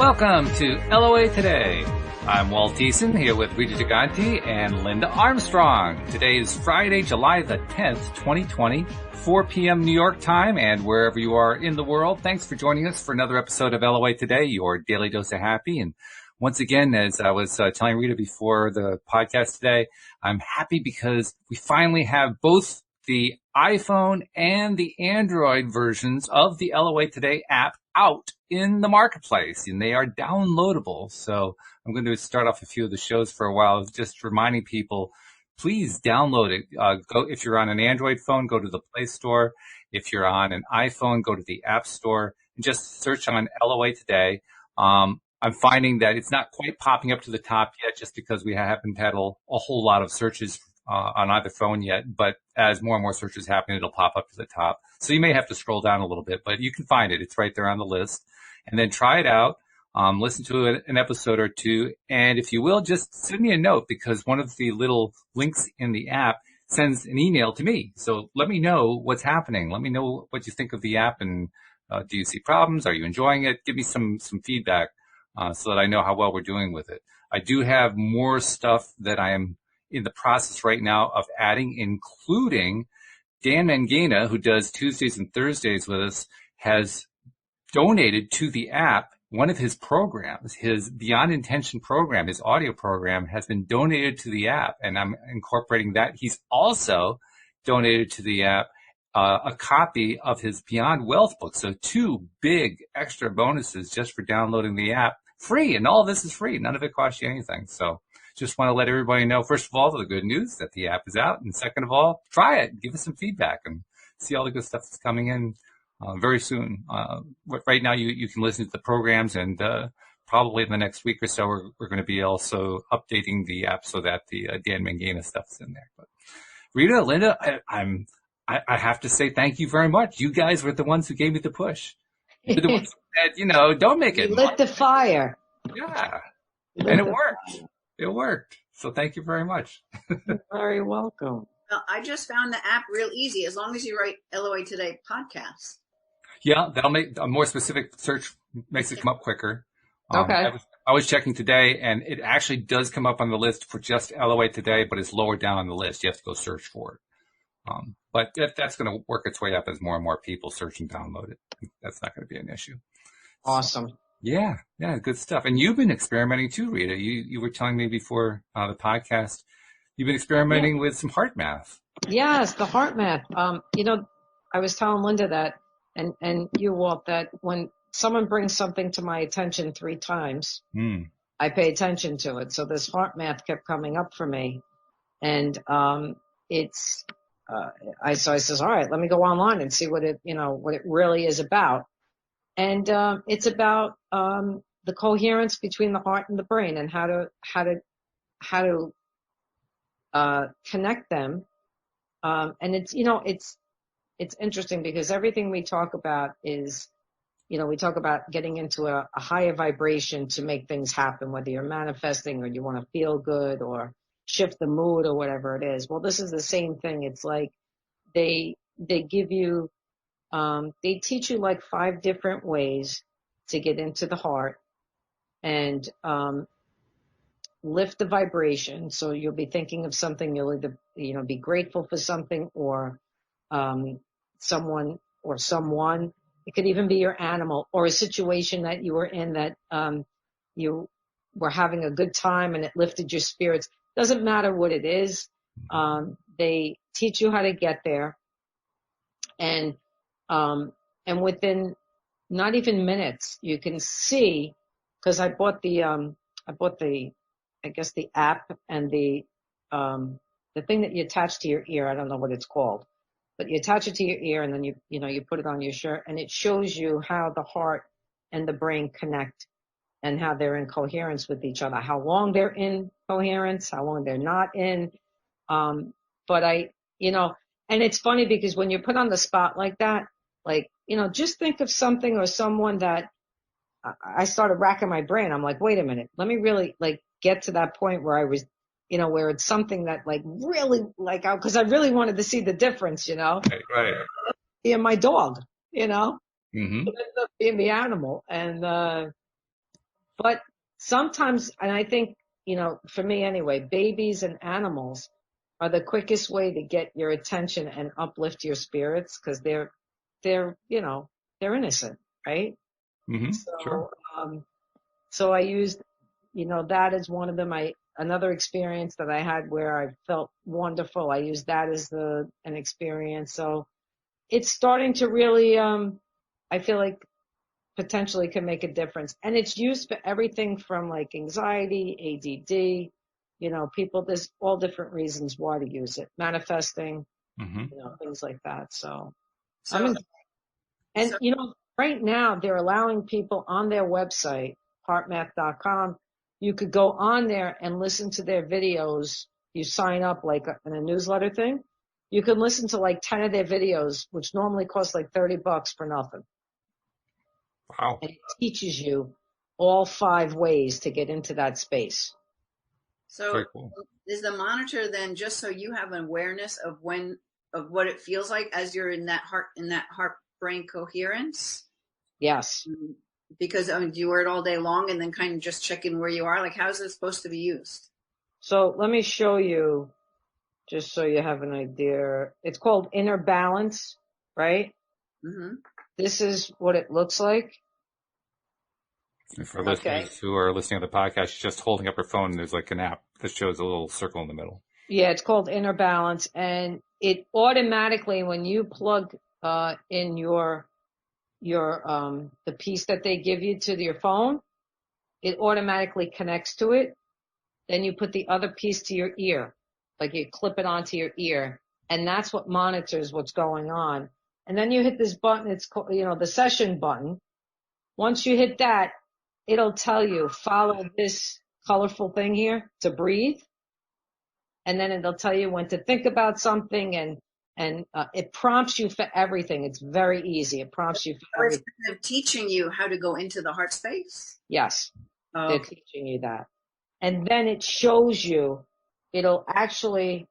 Welcome to LOA Today. I'm Walt Thiessen here with Rita Giganti and Linda Armstrong. Today is Friday, July the 10th, 2020, 4 p.m. New York time, and wherever you are in the world, thanks for joining us for another episode of LOA Today, your daily dose of happy. And once again, as I was telling Rita before the podcast today, I'm happy because we finally have both the iPhone and the Android versions of the LOA Today app out in the marketplace, and they are downloadable. So I'm going to start off a few of the shows for a while, just reminding people, please download it. Go if you're on an Android phone, go to the Play Store. If you're on an iPhone, go to the App Store and just search on LOA Today. I'm finding that it's not quite popping up to the top yet, just because we haven't had a whole lot of searches on either phone yet. But as more and more searches happen, it'll pop up to the top. So you may have to scroll down a little bit, but you can find it. It's right there on the list. And then try it out. Listen to an episode or two. And if you will, just send me a note, because one of the little links in the app sends an email to me. So let me know what's happening. Let me know what you think of the app, and do you see problems? Are you enjoying it? Give me some feedback so that I know how well we're doing with it. I do have more stuff that I am in the process right now of adding, including Dan Mangena, who does Tuesdays and Thursdays with us, has donated to the app one of his programs. His Beyond Intention program, his audio program, has been donated to the app, and I'm incorporating that. He's also donated to the app a copy of his Beyond Wealth book. So 2 big extra bonuses just for downloading the app, free. And all of this is free. None of it costs you anything. So just want to let everybody know, first of all, the good news that the app is out. And second of all, try it. Give us some feedback and see all the good stuff that's coming in very soon. Right now, you can listen to the programs, and probably in the next week or so, we're going to be also updating the app so that the Dan Mangena stuff's in there. But Rita, Linda, I have to say thank you very much. You guys were the ones who gave me the push. You're the ones who said, don't make it. You lit the fire. Yeah, and it worked. It worked. So thank you very much. You're very welcome. Well, I just found the app real easy, as long as you write LOA Today podcast. Yeah, that'll make a more specific search, makes it come up quicker. Okay. I was checking today, and it actually does come up on the list for just LOA Today, but it's lower down on the list. You have to go search for it. But that's going to work its way up as more and more people search and download it. That's not going to be an issue. Awesome. So, yeah, good stuff. And you've been experimenting too, Rita. You were telling me before the podcast, you've been experimenting with some heart math. Yes, the heart math. I was telling Linda that, and you, Walt, that when someone brings something to my attention 3 times, I pay attention to it. So this heart math kept coming up for me, and I says, all right, let me go online and see what it really is about. And it's about the coherence between the heart and the brain, and how to connect them. And it's interesting, because everything we talk about is, we talk about getting into a higher vibration to make things happen, whether you're manifesting or you want to feel good or shift the mood or whatever it is. Well, this is the same thing. It's like they give you, they teach you like 5 different ways to get into the heart and lift the vibration. So you'll be thinking of something, you'll either, be grateful for something, or someone. It could even be your animal, or a situation that you were in that you were having a good time and it lifted your spirits. Doesn't matter what it is. They teach you how to get there, and within not even minutes, you can see, because I bought the app and the thing that you attach to your ear. I don't know what it's called, but you attach it to your ear, and then you put it on your shirt, and it shows you how the heart and the brain connect, and how they're in coherence with each other, how long they're in coherence, how long they're not in. But and it's funny, because when you're put on the spot like that, just think of something or someone that I started racking my brain. I'm like, wait a minute, let me really get to that point where I was, where it's something that really because I really wanted to see the difference, Right. Being my dog, Mm-hmm. It ends up being the animal. And, But sometimes, and I think, for me anyway, babies and animals are the quickest way to get your attention and uplift your spirits because they're innocent, right? Mm-hmm. Sure. So I used, that as one of them. Another experience that I had where I felt wonderful. I used that as an experience. So it's starting to really, I feel like potentially can make a difference. And it's used for everything from like anxiety, ADD, people, there's all different reasons why to use it. Manifesting, Mm-hmm. things like that. So, So, right now they're allowing people on their website, heartmath.com, you could go on there and listen to their videos. You sign up like in a newsletter thing. You can listen to like 10 of their videos, which normally costs like $30 for nothing. Wow. And it teaches you all 5 ways to get into that space. So very cool. Is the monitor then just so you have an awareness of what it feels like as you're in that heart brain coherence? Yes. Because do you wear it all day long and then kind of just check in where you are? Like, how is it supposed to be used? So let me show you, just so you have an idea. It's called Inner Balance, right? Mm-hmm. This is what it looks like. And for listeners who are listening to the podcast, she's just holding up her phone and there's like an app that shows a little circle in the middle. Yeah, it's called Inner Balance, and it automatically, when you plug in your the piece that they give you to your phone, it automatically connects to it. Then you put the other piece to your ear, like you clip it onto your ear, and that's what monitors what's going on. And then you hit this button, it's called, the session button. Once you hit that, it'll tell you, follow this colorful thing here to breathe. And then it'll tell you when to think about something, and it prompts you for everything. It's very easy. It prompts you for everything. It's kind of teaching you how to go into the heart space? Yes, they're teaching you that. And then it shows you, it'll actually,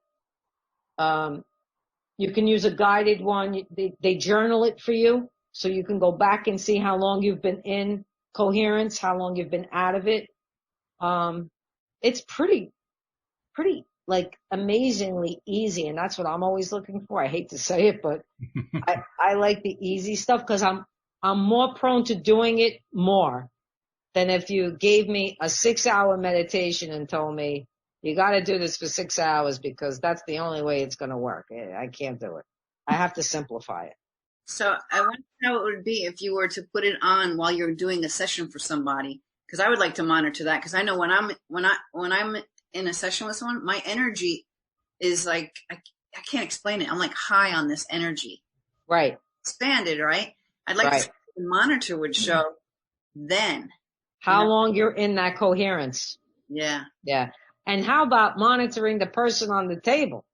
you can use a guided one. They journal it for you, so you can go back and see how long you've been in coherence, how long you've been out of it. It's pretty like amazingly easy, and that's what I'm always looking for. I hate to say it, but I like the easy stuff because I'm more prone to doing it more than if you gave me a 6-hour meditation and told me you got to do this for 6 hours because that's the only way it's going to work. I can't do it. I have to simplify it. So I wonder how it would be if you were to put it on while you're doing a session for somebody, because I would like to monitor that, because I know when I'm in a session with someone, my energy is like, I can't explain it. I'm like high on this energy. Right. Expanded, right? I'd like to see if the monitor would show then. How long you're in that coherence. Yeah. Yeah. And how about monitoring the person on the table?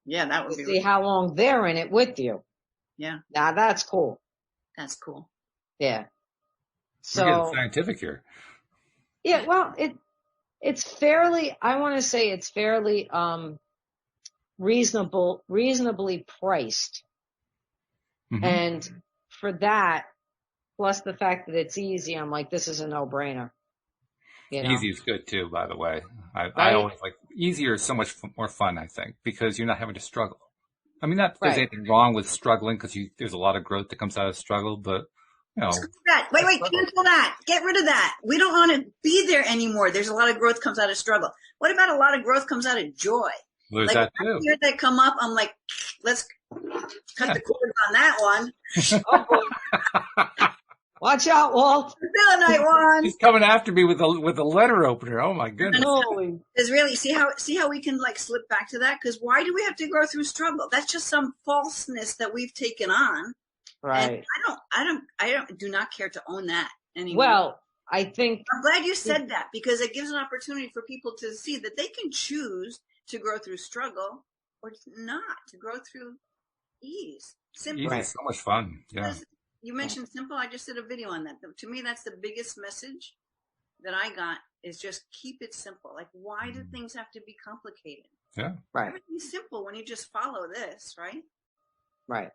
Yeah, that would be. See how long they're in it with you. Yeah. Now that's cool. That's cool. Yeah. So we're getting scientific here. Yeah, well, it's fairly, I want to say it's fairly reasonably priced. Mm-hmm. And for that, plus the fact that it's easy, I'm like, this is a no-brainer. Easy is good too, by the way. I always like easier is so much more fun, I think, because you're not having to struggle. I mean, not that there's anything wrong with struggling, because there's a lot of growth that comes out of struggle, but Wait, cancel that. Get rid of that. We don't want to be there anymore. There's a lot of growth comes out of struggle. What about a lot of growth comes out of joy? There's that too. When I hear that come up, I'm like, let's cut the cord on that one. Oh, boy. Watch out, Walt. Night one. He's coming after me with a letter opener. Oh my goodness. Is really see how we can like slip back to that? Because why do we have to go through struggle? That's just some falseness that we've taken on. Right. And I do not care to own that anymore. Well, I think I'm glad you said that, because it gives an opportunity for people to see that they can choose to grow through struggle or not, to grow through ease. Simple. Ease is so much fun. Yeah. You mentioned simple. I just did a video on that. To me, that's the biggest message that I got, is just keep it simple. Like, why do things have to be complicated? Yeah. Right. Everything's simple when you just follow this, right? Right.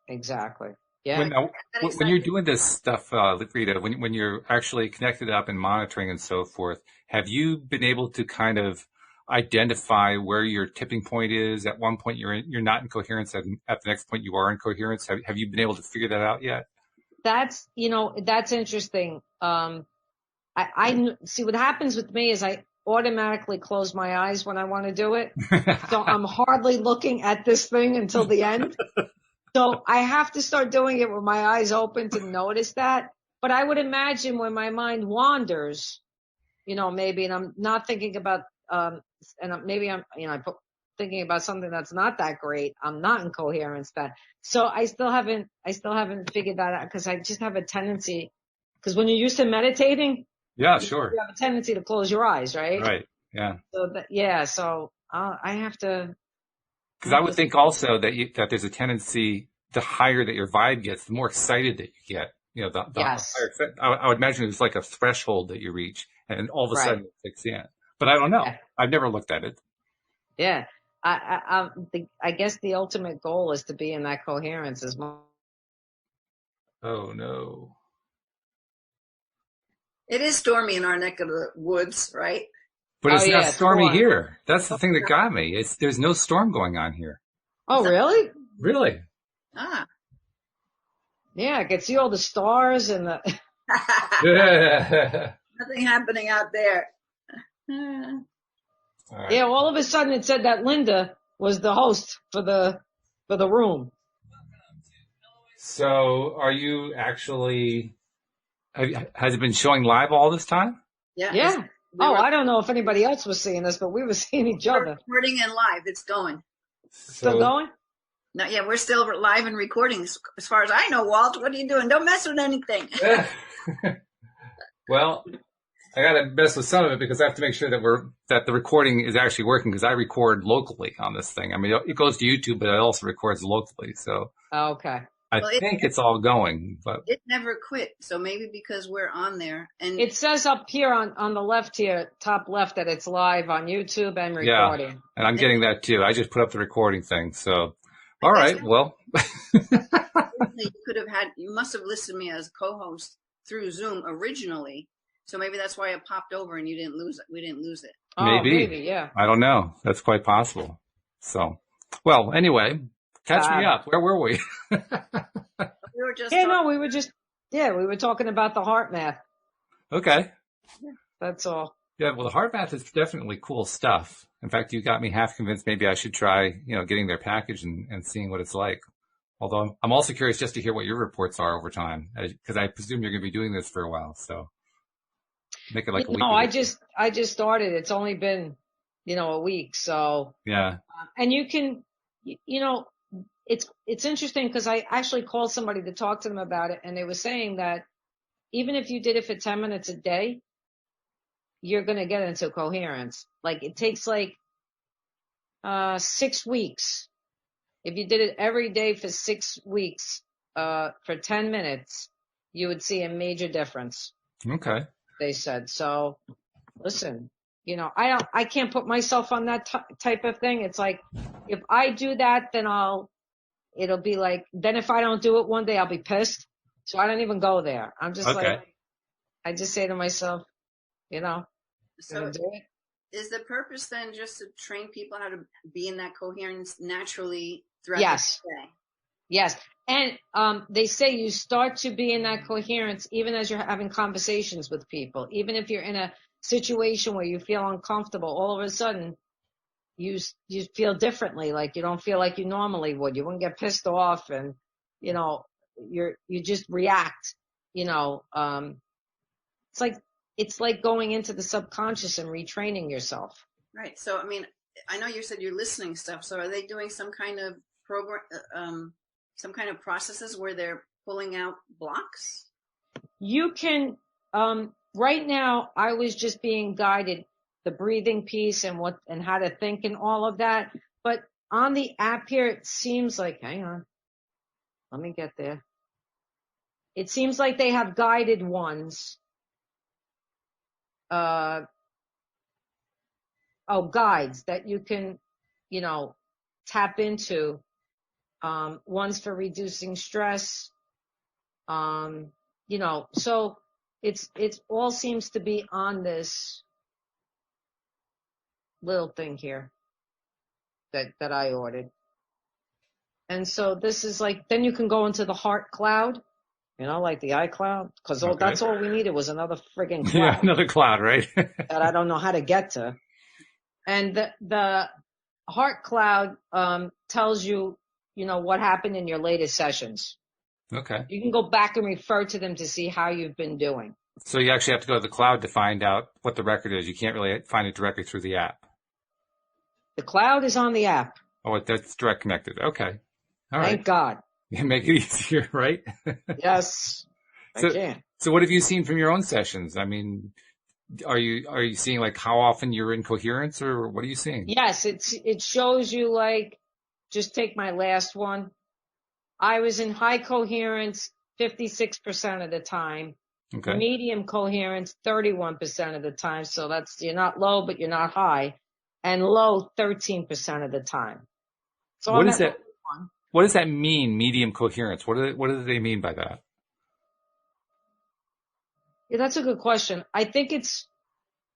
Exactly. Yeah. When you're doing this stuff, Rita, when you're actually connected up and monitoring and so forth, have you been able to kind of identify where your tipping point is? At one point you're not in coherence, and at the next point you are in coherence. Have you been able to figure that out yet? That's interesting. I see what happens with me is I automatically close my eyes when I want to do it. So I'm hardly looking at this thing until the end. So I have to start doing it with my eyes open to notice that. But I would imagine when my mind wanders, maybe, and I'm not thinking about, maybe I'm, thinking about something that's not that great. I'm not in coherence then. So I still haven't figured that out because I just have a tendency, because when you're used to meditating, Yeah, sure. you have a tendency to close your eyes, right? Right. Yeah. So I have to. Because I would think also that there's a tendency, the higher that your vibe gets, the more excited that you get. The Yes. higher. I would imagine it's like a threshold that you reach, and all of a Right. sudden it kicks in. But I don't know. Yeah. I've never looked at it. Yeah. I guess the ultimate goal is to be in that coherence as much. Oh no. It is stormy in our neck of the woods, right? But it's not it's stormy warm. here. That's the thing that got me. There's no storm going on here. Oh, really? Really? Ah. Yeah, I can see all the stars and the. Yeah. Nothing happening out there. All right. Yeah, all of a sudden it said that Linda was the host for the room. So, are you actually? Has it been showing live all this time? Yeah. I don't know if anybody else was seeing this, but we were seeing each other. Recording and live. It's going. Still going? No, yeah, we're still live and recording. As far as I know, Walt, what are you doing? Don't mess with anything. Well, I got to mess with some of it because I have to make sure that the recording is actually working, because I record locally on this thing. I mean, it goes to YouTube, but it also records locally. So okay. I think it's all going, but it never quit. So maybe because we're on there, and it says up here on the left here, top left, that it's live on YouTube and recording. Yeah, and I'm getting that too. I just put up the recording thing. So, all right, well. You must have listed me as co-host through Zoom originally. So maybe that's why it popped over and you didn't lose it. We didn't lose it. Maybe, yeah. I don't know. That's quite possible. So, well, anyway, catch me up. Where were we? We were just we were talking about the heart math. Okay. Yeah, that's all. Yeah, well, the heart math is definitely cool stuff. In fact, you got me half convinced maybe I should try, getting their package and seeing what it's like. Although I'm also curious just to hear what your reports are over time, because I presume you're going to be doing this for a while. So make it like a week. No, I just started. It's only been, a week. So yeah. And you can, it's interesting because I actually called somebody to talk to them about it, and they were saying that even if you did it for 10 minutes a day, you're going to get into coherence. Like it takes 6 weeks. If you did it every day for 6 weeks, for 10 minutes, you would see a major difference. Okay. They said. So listen, I can't put myself on that type of thing. It's like, if I do that, then it'll be like, then if I don't do it one day, I'll be pissed. So I don't even go there. I'm just I just say to myself, so do it. Is the purpose then just to train people how to be in that coherence naturally throughout the day? Yes. And they say you start to be in that coherence even as you're having conversations with people. Even if you're in a situation where you feel uncomfortable, all of a sudden you feel differently. Like you don't feel like you normally would. You wouldn't get pissed off, and you just react. It's like going into the subconscious and retraining yourself. Right. So I mean, I know you said you're listening stuff. So are they doing some kind of program, some kind of processes where they're pulling out blocks? You can, right now I was just being guided, the breathing piece and how to think and all of that. But on the app here, it seems like, hang on, let me get there. It seems like they have guided ones. Guides that you can, tap into. One's for reducing stress. You know, so it's all seems to be on this little thing here that I ordered. And so this is like, then you can go into the heart cloud, you know, like the iCloud, because that's all we needed was another friggin' cloud. Yeah, another cloud, right? that I don't know how to get to. And the heart cloud tells you, you know, what happened in your latest sessions. Okay. You can go back and refer to them to see how you've been doing. So you actually have to go to the cloud to find out what the record is. You can't really find it directly through the app. The cloud is on the app. Oh, that's direct connected. Okay. All right. Thank God. You make it easier, right? Yes, I can. So what have you seen from your own sessions? I mean, are you seeing like how often you're in coherence, or what are you seeing? Yes, it shows you, like, just take my last one. I was in high coherence 56% of the time. Okay. Medium coherence 31% of the time. So that's, you're not low, but you're not high. And low 13% of the time. So what is that? What does that mean? Medium coherence. What do they mean by that? Yeah, that's a good question. I think it's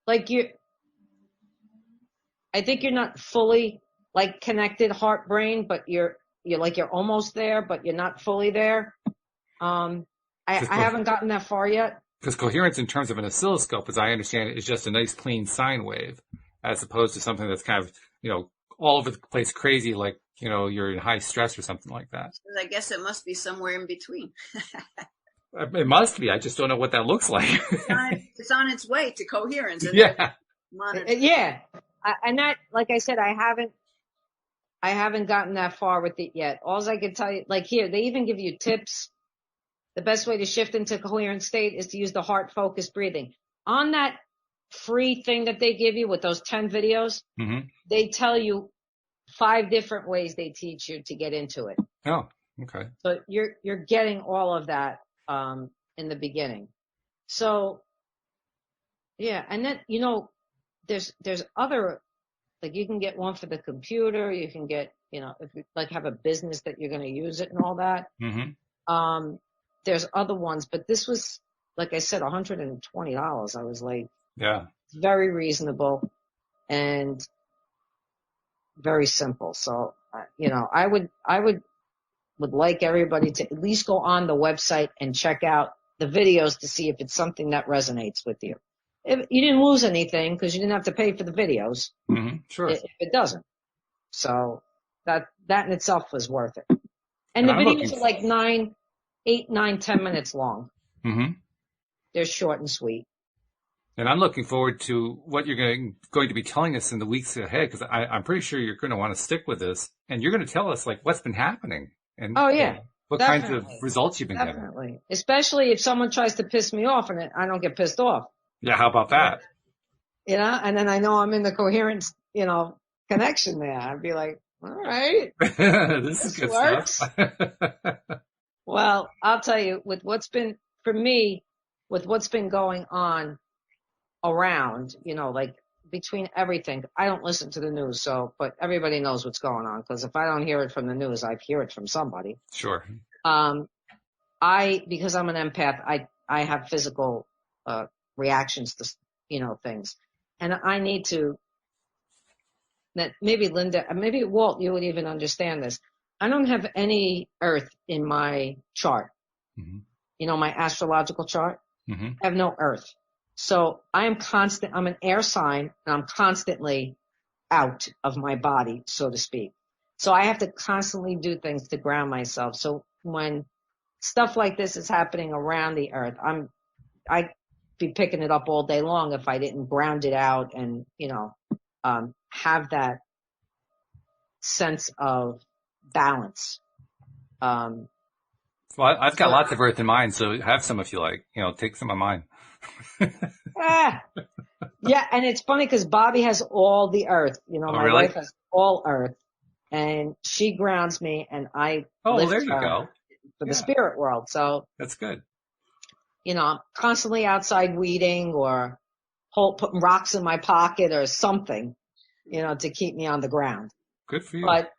like I think you're not fully like connected heart brain, but you're almost there, but you're not fully there. I haven't gotten that far yet. Because coherence in terms of an oscilloscope, as I understand it, is just a nice clean sine wave, as opposed to something that's kind of, you know, all over the place crazy, like, you know, you're in high stress or something like that. I guess it must be somewhere in between. It must be. I just don't know what that looks like. It's on its way to coherence. Yeah. Yeah. And that, like I said, I haven't gotten that far with it yet. All I can tell you, like here, they even give you tips. The best way to shift into coherent state is to use the heart focused breathing. On that free thing that they give you with those 10 videos, they tell you 5 different ways they teach you to get into it. Oh, okay. So you're getting all of that in the beginning. So yeah, and then, you know, there's other, like, you can get one for the computer, you can get, you know, if you like have a business that you're going to use it and all that. There's other ones, but this was, like I said, $120. I was like, yeah, very reasonable and very simple. So, you know, I would like everybody to at least go on the website and check out the videos to see if it's something that resonates with you. If you didn't lose anything because you didn't have to pay for the videos. Sure. If it doesn't. So that in itself was worth it. And the videos are like 8, 9, 10 minutes long. They're short and sweet. And I'm looking forward to what you're going to be telling us in the weeks ahead, because I'm pretty sure you're going to want to stick with this, and you're going to tell us like what's been happening and what kinds of results you've been getting. Especially if someone tries to piss me off and I don't get pissed off. Yeah, how about that? You know, and then I know I'm in the coherence, you know, connection there. I'd be like, all right, this good works. Stuff. Well, I'll tell you, with what's been going on around, you know, like between everything, I don't listen to the news, but everybody knows what's going on, because if I don't hear it from the news, I hear it from somebody. Sure. Because I'm an empath, I have physical reactions to, you know, things, and I need to. That maybe Linda, maybe Walt, you would even understand this. I don't have any earth in my chart. You know, my astrological chart. I have no earth. So I'm an air sign, and I'm constantly out of my body, so to speak. So I have to constantly do things to ground myself. So when stuff like this is happening around the earth, I'd be picking it up all day long if I didn't ground it out and, you know, have that sense of balance. Well, I've got lots of earth in mine, so have some if you like. You know, take some of mine. Yeah, and it's funny because Bobby has all the earth. You know, my wife has all earth, and she grounds me, and I lift there you go. For the spirit world. So that's good. You know, I'm constantly outside weeding or putting rocks in my pocket or something, you know, to keep me on the ground. Good for you. But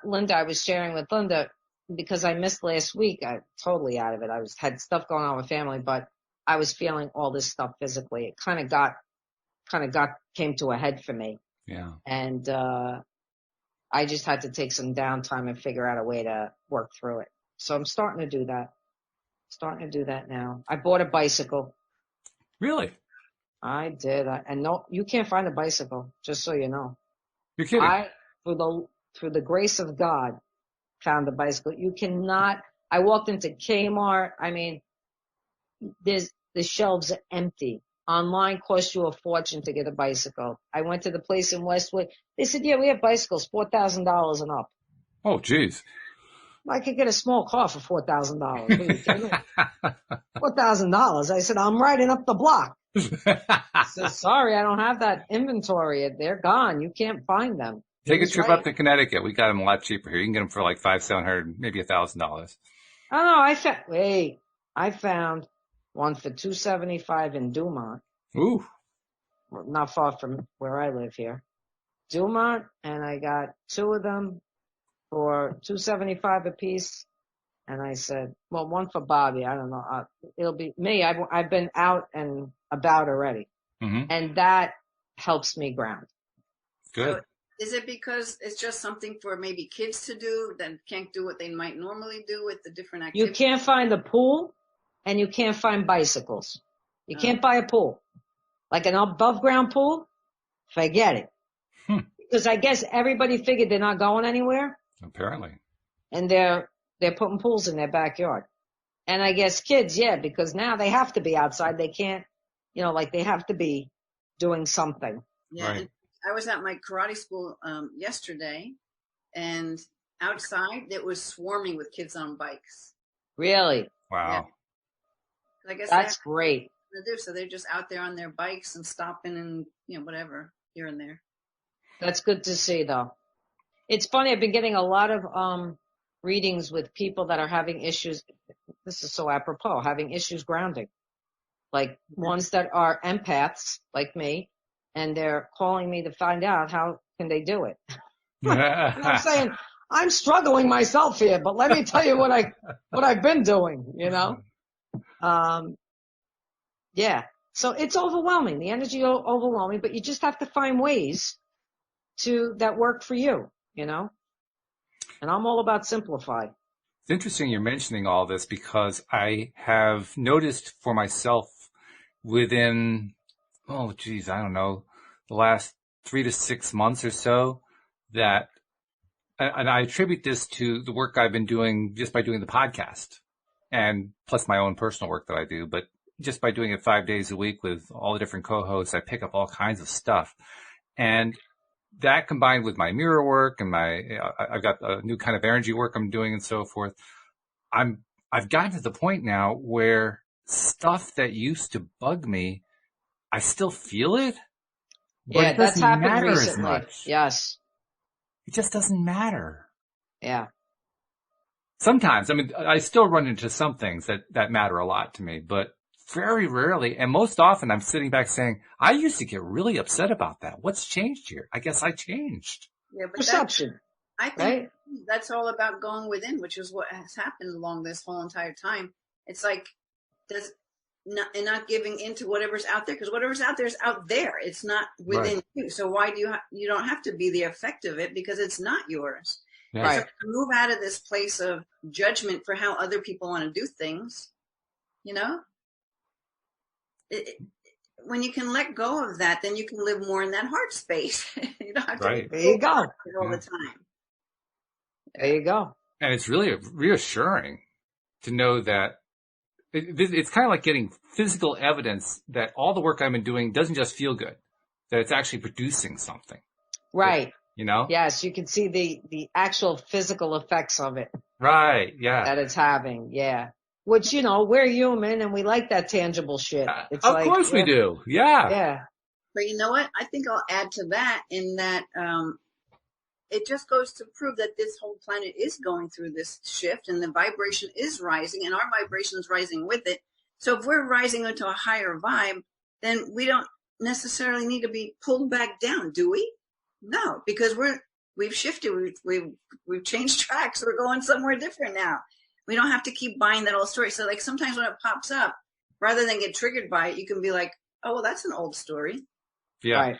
Linda, I was sharing with Linda, because I missed last week, I totally out of it. Had stuff going on with family, but I was feeling all this stuff physically. It came to a head for me. Yeah. And, I just had to take some downtime and figure out a way to work through it. So I'm starting to do that now. I bought a bicycle. Really? I did. And no, you can't find a bicycle, just so you know. You're kidding. Through the grace of God, found a bicycle. You cannot, I walked into Kmart. I mean, the shelves are empty. Online costs you a fortune to get a bicycle. I went to the place in Westwood. They said, yeah, we have bicycles, $4,000 and up. Oh, geez. I could get a small car for $4,000. What are you kidding me? $4,000. I said, I'm riding up the block. I said, sorry, I don't have that inventory. They're gone. You can't find them. Take a trip up to Connecticut. We got them a lot cheaper here. You can get them for like $500, $700, maybe $1,000. Oh, no, I found one for $275 in Dumont. Ooh. Not far from where I live here. Dumont, and I got two of them for $275 a piece. And I said, well, one for Bobby. I don't know. It'll be me. I've been out and about already. Mm-hmm. And that helps me ground. Good. So is it because it's just something for maybe kids to do that can't do what they might normally do with the different activities? You can't find a pool and you can't find bicycles. You can't buy a pool. Like an above ground pool, forget it. Because I guess everybody figured they're not going anywhere. Apparently. And they're putting pools in their backyard. And I guess kids, yeah, because now they have to be outside. They can't, like they have to be doing something. Yeah. Right. And I was at my karate school yesterday, and outside it was swarming with kids on bikes. Really? Wow. Yeah. I guess that's great. So they're just out there on their bikes and stopping and, whatever here and there. That's good to see, though. It's funny. I've been getting a lot of readings with people that are having issues. This is so apropos, having issues grounding. Like ones that are empaths, like me, and they're calling me to find out how can they do it. And I'm saying, I'm struggling myself here, but let me tell you what I've been doing, Yeah. So it's overwhelming. The energy is overwhelming, but you just have to find ways that work for you, And I'm all about simplify. It's interesting you're mentioning all this because I have noticed for myself within, I don't know, the last 3 to 6 months or so that, and I attribute this to the work I've been doing just by doing the podcast and plus my own personal work that I do, but just by doing it 5 days a week with all the different co-hosts, I pick up all kinds of stuff. And that combined with my mirror work and I've got a new kind of energy work I'm doing and so forth. I've gotten to the point now where stuff that used to bug me, I still feel it. But it that's happened matter recently. as much. Yes. It just doesn't matter. Yeah. Sometimes, I still run into some things that matter a lot to me, but very rarely, and most often I'm sitting back saying, I used to get really upset about that. What's changed here? I guess I changed. Yeah, but perception. I think that's all about going within, which is what has happened along this whole entire time. It's like, not giving into whatever's out there, because whatever's out there is out there. It's not within you. So why do you don't have to be the effect of it because it's not yours. Yeah. Right. So move out of this place of judgment for how other people want to do things, when you can let go of that, then you can live more in that heart space. You don't have to There you go. all the time. There you go. And it's really reassuring to know that it's kind of like getting physical evidence that all the work I've been doing doesn't just feel good, that it's actually producing something. Right. Yes, you can see the actual physical effects of it. Right. Yeah. That it's having. Yeah. Which, we're human and we like that tangible shit. It's of course we do. Yeah. Yeah. But you know what? I think I'll add to that in that it just goes to prove that this whole planet is going through this shift and the vibration is rising and our vibration is rising with it. So if we're rising into a higher vibe, then we don't necessarily need to be pulled back down, do we? No, because we've shifted. We've changed tracks. We're going somewhere different now. We don't have to keep buying that old story. So like sometimes when it pops up, rather than get triggered by it, you can be like, oh, well, that's an old story. Yeah. Right.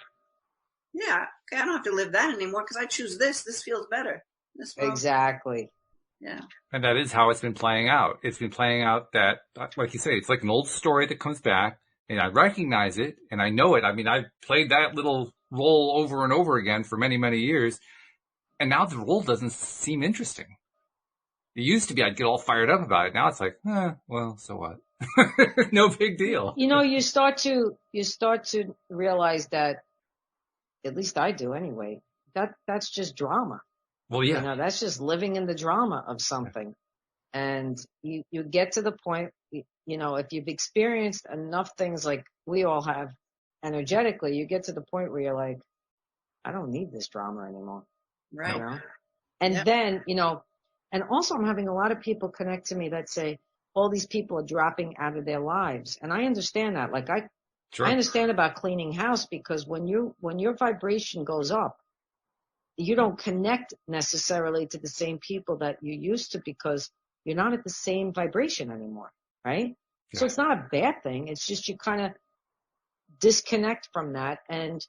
Yeah. Okay. I don't have to live that anymore because I choose this. This feels better. This feels Exactly. Yeah. And that is how it's been playing out. It's been playing out that, like you say, it's like an old story that comes back, and I recognize it, and I know it. I mean, I've played that little role over and over again for many, many years, and now the role doesn't seem interesting. It used to be I'd get all fired up about it. Now it's like, well, so what? No big deal. You know, you start to realize that, at least I do anyway, that's just drama. Well, yeah. You know, that's just living in the drama of something. And you get to the point, you know, if you've experienced enough things like we all have energetically, you get to the point where you're like, I don't need this drama anymore. Right. You know? And then, you know, and also I'm having a lot of people connect to me that say, all these people are dropping out of their lives. And I understand that. Like I understand about cleaning house, because when your vibration goes up, you don't connect necessarily to the same people that you used to, because you're not at the same vibration anymore, right? Yeah. So it's not a bad thing. It's just you kind of disconnect from that, and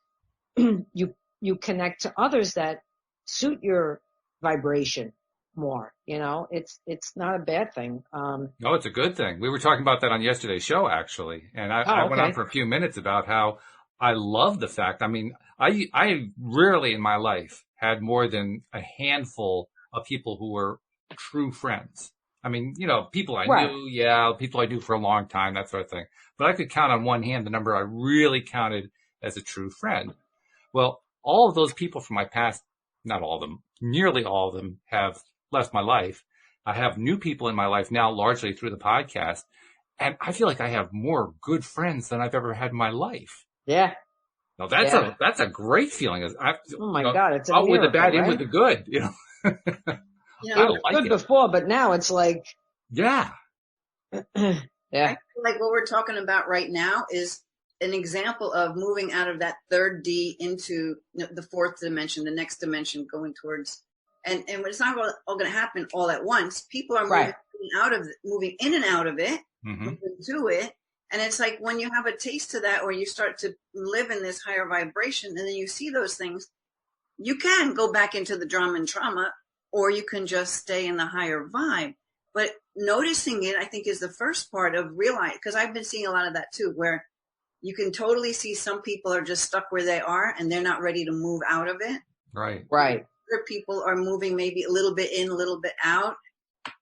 you connect to others that suit your vibration more. You know, it's not a bad thing. No, it's a good thing. We were talking about that on yesterday's show, actually, and I went on for a few minutes about how I love the fact. I mean, I rarely in my life had more than a handful of people who were true friends. I mean, you know, people I knew, people I knew for a long time, that sort of thing. But I could count on one hand the number I really counted as a true friend. Well, all of those people from my past, not all of them, nearly all of them have left my life. I have new people in my life now, largely through the podcast. And I feel like I have more good friends than I've ever had in my life. Yeah. Now that's a great feeling. Oh my God, it's a out miracle, with the bad, right? in with the good. You know, You know, I like good before, but now it's like, yeah. I feel like what we're talking about right now is an example of moving out of that third D into the fourth dimension, the next dimension, going towards, and it's not all going to happen all at once. People are moving in and out of it, moving to it. And it's like when you have a taste to that, or you start to live in this higher vibration, and then you see those things, you can go back into the drama and trauma, or you can just stay in the higher vibe. But noticing it, I think, is the first part of realizing, because I've been seeing a lot of that too, where you can totally see some people are just stuck where they are and they're not ready to move out of it. Right. Other people are moving maybe a little bit in, a little bit out.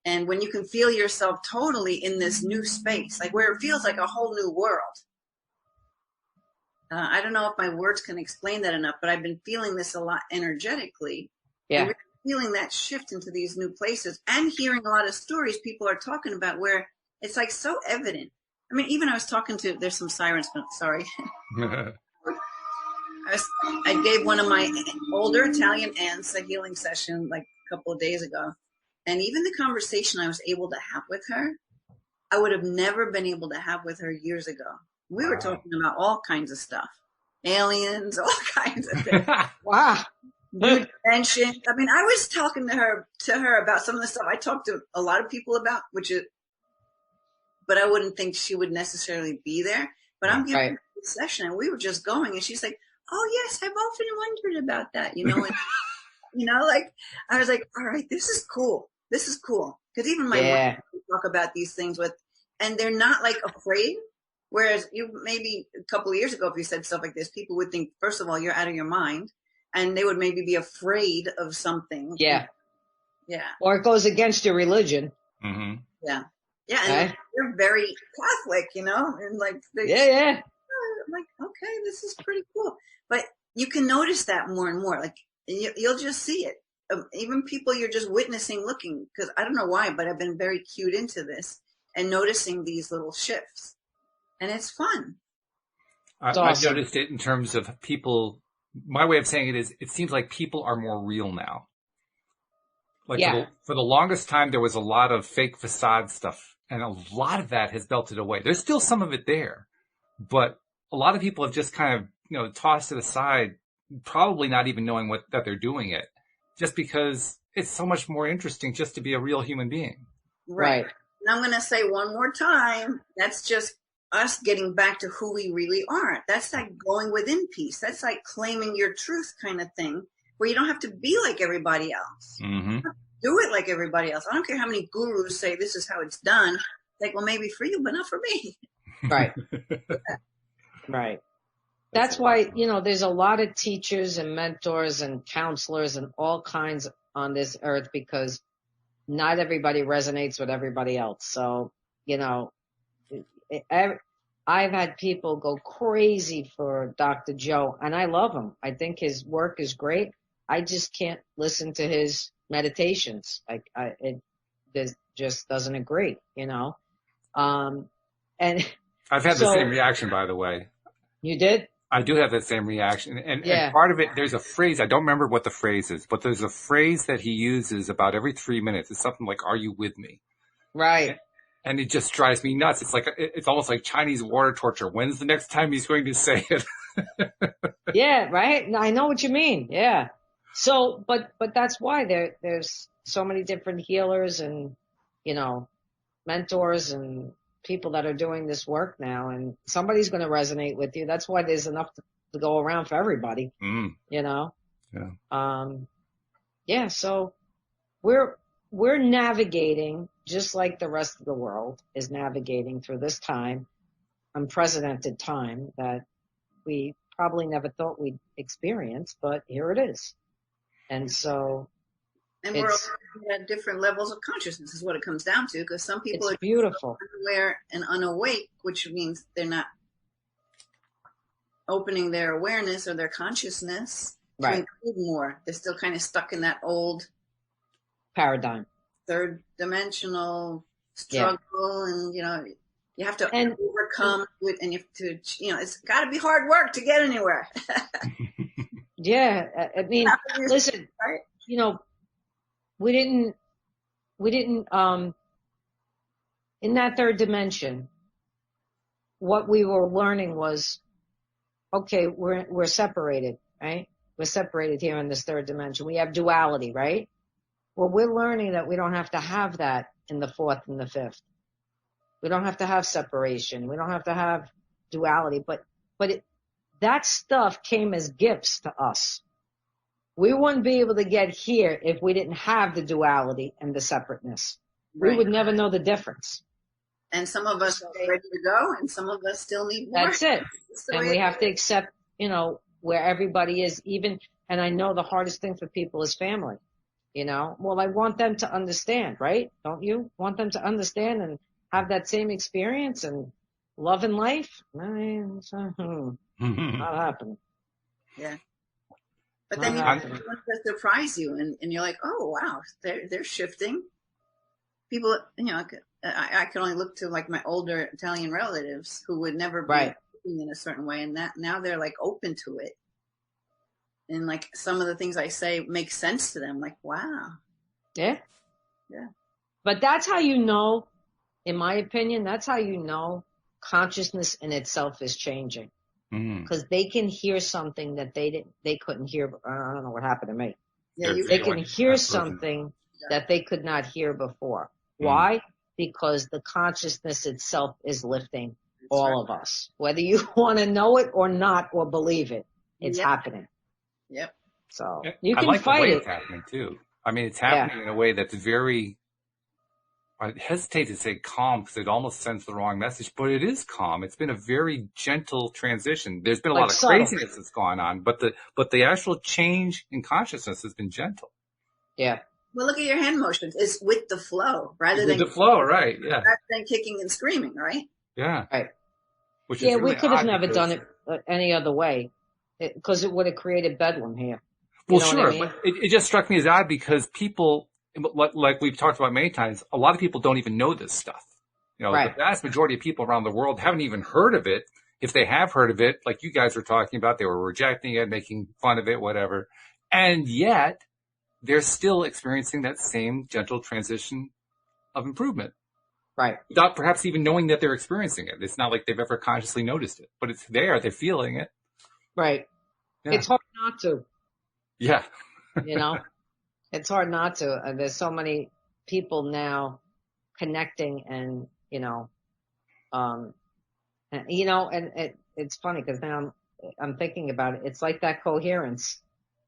And when you can feel yourself totally in this new space, like where it feels like a whole new world. I don't know if my words can explain that enough, but I've been feeling this a lot energetically. Yeah. And really feeling that shift into these new places, and hearing a lot of stories people are talking about where it's like so evident. I mean, even I was talking to, there's some sirens, but sorry. I gave one of my older Italian aunts a healing session like a couple of days ago. And even the conversation I was able to have with her, I would have never been able to have with her years ago. We were talking about all kinds of stuff. Aliens, all kinds of things. Wow. New dimension. I mean, I was talking to her about some of the stuff I talked to a lot of people about, but I wouldn't think she would necessarily be there. But I'm giving her a session, and we were just going, and she's like, "Oh yes, I've often wondered about that," you know. And, you know, like I was like, "All right, this is cool. This is cool." Because even my mom talk about these things and they're not like afraid. Whereas you maybe a couple of years ago, if you said stuff like this, people would think, first of all, you're out of your mind, and they would maybe be afraid of something. Yeah. Yeah. Or it goes against your religion. Mm-hmm. Yeah. Yeah. And they're very Catholic, you know, and like, I'm like, okay, this is pretty cool. But you can notice that more and more. Like, you'll just see it. Even people you're just witnessing, looking, because I don't know why, but I've been very cued into this and noticing these little shifts. And it's fun. I've noticed it in terms of people. My way of saying it is, it seems like people are more real now. Like for the longest time, there was a lot of fake facade stuff, and a lot of that has melted away. There's still some of it there, but a lot of people have just kind of, tossed it aside, probably not even knowing that they're doing it. just because it's so much more interesting just to be a real human being. Right. And I'm going to say one more time, that's just us getting back to who we really are. That's like going within peace. That's like claiming your truth kind of thing, where you don't have to be like everybody else. Mm-hmm. Do it like everybody else. I don't care how many gurus say this is how it's done. Like, well, maybe for you, but not for me. Right. Right. That's why, there's a lot of teachers and mentors and counselors and all kinds on this earth, because not everybody resonates with everybody else. So, I've had people go crazy for Dr. Joe, and I love him. I think his work is great. I just can't listen to his meditations. It just doesn't agree, and I've had the same reaction, by the way. You did? I do have that same reaction. And part of it, there's a phrase, I don't remember what the phrase is, but there's a phrase that he uses about every 3 minutes. It's something like, "Are you with me?" Right. And it just drives me nuts. It's almost like Chinese water torture. When's the next time he's going to say it? Yeah, right. I know what you mean. Yeah. So, but that's why there's so many different healers and, mentors and people that are doing this work now, and somebody's going to resonate with you. That's why there's enough to go around for everybody, Yeah. Yeah. So we're navigating just like the rest of the world is navigating through this time, unprecedented time that we probably never thought we'd experience, but here it is. And so, and we're at different levels of consciousness is what it comes down to, because some people are beautiful, unaware and unawake, which means they're not opening their awareness or their consciousness to include more. They're still kind of stuck in that old paradigm, third dimensional struggle, and you have to overcome it, and you have to, it's got to be hard work to get anywhere. Yeah, I mean, listen, right? We didn't, in that third dimension, what we were learning was, okay, we're separated, right? We're separated here in this third dimension. We have duality, right? Well, we're learning that we don't have to have that in the fourth and the fifth. We don't have to have separation. We don't have to have duality, but that stuff came as gifts to us. We wouldn't be able to get here if we didn't have the duality and the separateness. Right. We would never know the difference. And some of us are ready to go, and some of us still need more. That's it. And we have to accept, where everybody is, even, and I know the hardest thing for people is family. Well, I want them to understand, right? Don't you want them to understand and have that same experience and love in life? I mean, it's not happening. Yeah. But then you want to surprise you, and you're like, oh, wow, they're shifting. People, I can only look to like my older Italian relatives who would never be thinking in a certain way, and that now they're like open to it. And like some of the things I say make sense to them. Like, wow. Yeah. Yeah. But that's how in my opinion, that's how consciousness in itself is changing. Because they can hear something that they couldn't hear. I don't know what happened to me. Yeah, they can hear something that they could not hear before. Why? Because the consciousness itself is lifting all of us. Whether you want to know it or not or believe it, it's happening. Yep. So you can like fight the way it. It's happening too. I mean, it's happening in a way that's very, I hesitate to say calm because it almost sends the wrong message, but it is calm. It's been a very gentle transition. There's been a lot of craziness that's gone on, but the actual change in consciousness has been gentle. Yeah. Well, look at your hand motions. It's with the flow rather than the flow, right? Yeah. Rather than kicking and screaming, right? Yeah. Right. Which is really we could have never done it any other way because it would have created bedlam here. Well, sure, I mean? But it just struck me as odd because people, like we've talked about many times, a lot of people don't even know this stuff. The vast majority of people around the world haven't even heard of it. If they have heard of it, like you guys were talking about, they were rejecting it, making fun of it, whatever. And yet they're still experiencing that same gentle transition of improvement. Right. Without perhaps even knowing that they're experiencing it. It's not like they've ever consciously noticed it, but it's there. They're feeling it. Right. Yeah. It's hard not to. Yeah. It's hard not to. There's so many people now connecting and, and it's funny because now I'm thinking about it. It's like that coherence,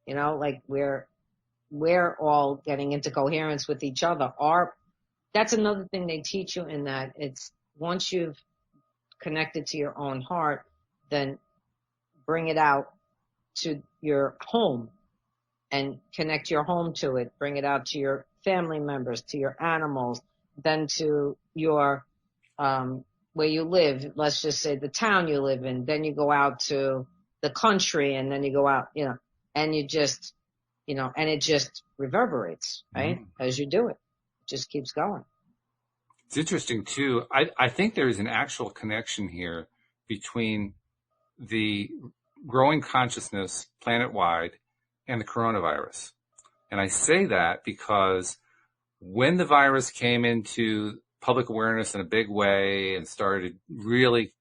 like we're all getting into coherence with each other. That's another thing they teach you in that it's once you've connected to your own heart, then bring it out to your home and connect your home to it. Bring it out to your family members, to your animals, then to your, where you live. Let's just say the town you live in. Then you go out to the country and then you go out, and you just, and it just reverberates, right? As you do it. It just keeps going. It's interesting too. I think there is an actual connection here between the growing consciousness planet-wide and the coronavirus. And I say that because when the virus came into public awareness in a big way and started really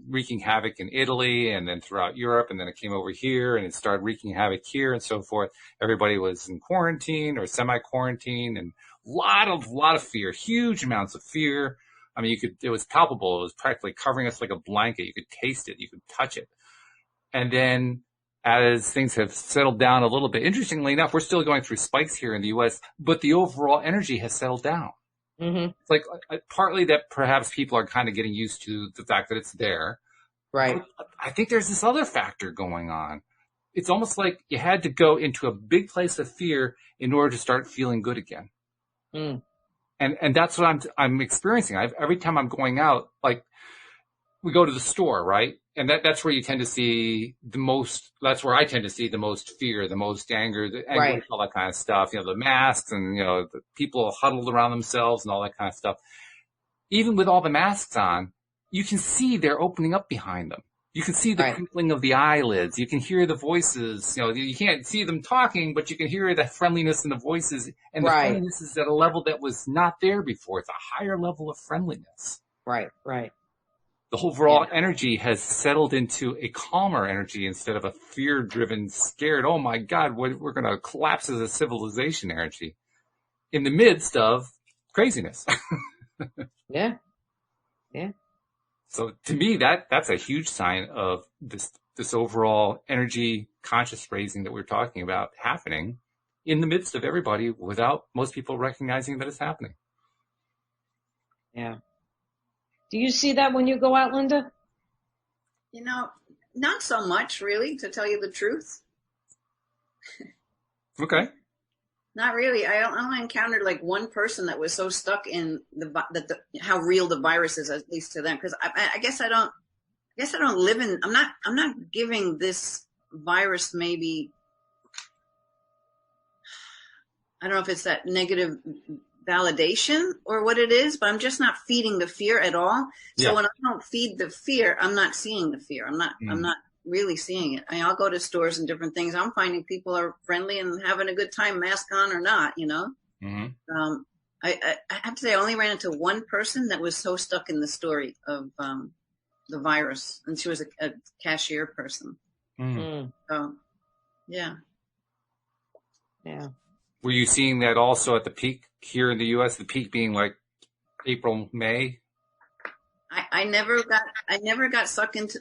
wreaking havoc in Italy and then throughout Europe, and then it came over here and it started wreaking havoc here and so forth, everybody was in quarantine or semi-quarantine, and a lot of fear, huge amounts of fear. I mean, it was palpable. It was practically covering us like a blanket. You could taste it. You could touch it. And then as things have settled down a little bit, interestingly enough, we're still going through spikes here in the U.S., but the overall energy has settled down. Mm-hmm. It's like partly that perhaps people are kind of getting used to the fact that it's there. Right. But I think there's this other factor going on. It's almost like you had to go into a big place of fear in order to start feeling good again. Mm. And that's what I'm experiencing. Every time I'm going out, like we go to the store, right? And that's where you tend to see that's where I tend to see the most fear, the most anger, the anguish, Right. all that kind of stuff, the masks and, the people huddled around themselves and all that kind of stuff. Even with all the masks on, you can see they're opening up behind them. You can see the crinkling of the eyelids. You can hear the voices. You can't see them talking, but you can hear the friendliness in the voices. And the friendliness is at a level that was not there before. It's a higher level of friendliness. Right, right. The overall energy has settled into a calmer energy instead of a fear-driven, scared, oh my God, we're going to collapse as a civilization energy in the midst of craziness. Yeah. Yeah. So to me, that's a huge sign of this overall energy conscious raising that we're talking about happening in the midst of everybody without most people recognizing that it's happening. Yeah. Do you see that when you go out, Linda? Not so much, really, to tell you the truth. Okay. Not really. I only encountered like one person that was so stuck in how real the virus is, at least to them. Because I guess I don't live in. I'm not giving this virus maybe. I don't know if it's that negative validation or what it is, but I'm just not feeding the fear at all. So when I don't feed the fear, I'm not seeing the fear. I'm not really seeing it. I'll go to stores and different things. I'm finding people are friendly and having a good time, mask on or not, Mm-hmm. I have to say I only ran into one person that was so stuck in the story of the virus, and she was a cashier person. Mm-hmm. So yeah. Were you seeing that also at the peak here in the U.S., the peak being like April, May? I never got sucked into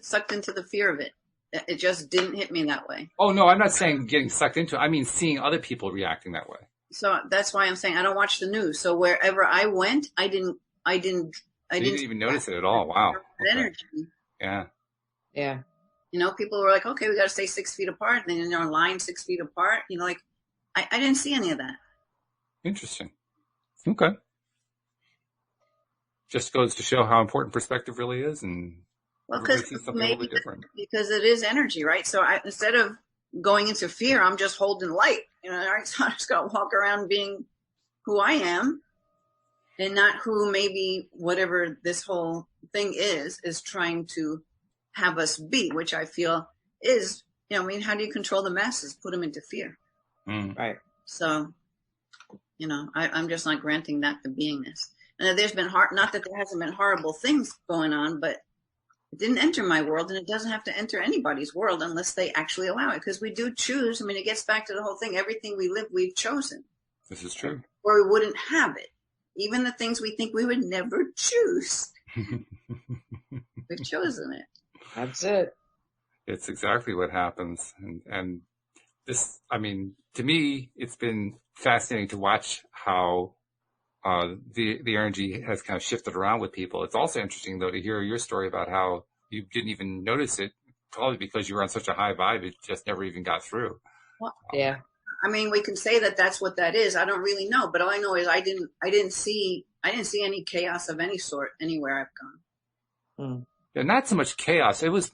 the fear of it. It just didn't hit me that way. Oh, no, I'm not saying getting sucked into it. I mean seeing other people reacting that way. So that's why I'm saying I don't watch the news. So wherever I went, I didn't even notice it at all. Wow. Okay. Energy. Yeah. Yeah. People were like, okay, we got to stay 6 feet apart. And then they're in line 6 feet apart. I didn't see any of that. Interesting. Okay. Just goes to show how important perspective really is, and everybody sees something a little bit different. Because it is energy, right? So instead of going into fear, I'm just holding light. So I just got to walk around being who I am, and not who maybe whatever this whole thing is trying to have us be, which I feel is, how do you control the masses? Put them into fear. Mm. Right. So, I'm just not granting that the beingness. And there's been not that there hasn't been horrible things going on, but it didn't enter my world, and it doesn't have to enter anybody's world unless they actually allow it. Because we do choose. It gets back to the whole thing. Everything we live, we've chosen. This is true. Or we wouldn't have it. Even the things we think we would never choose. We've chosen it. That's it. It's exactly what happens. And this, I mean, to me, it's been fascinating to watch how the energy has kind of shifted around with people. It's also interesting, though, to hear your story about how you didn't even notice it, probably because you were on such a high vibe, it just never even got through. Well, Yeah. I mean, we can say that that's what that is. I don't really know, but all I know is I didn't see any chaos of any sort anywhere I've gone. Yeah, not so much chaos. It was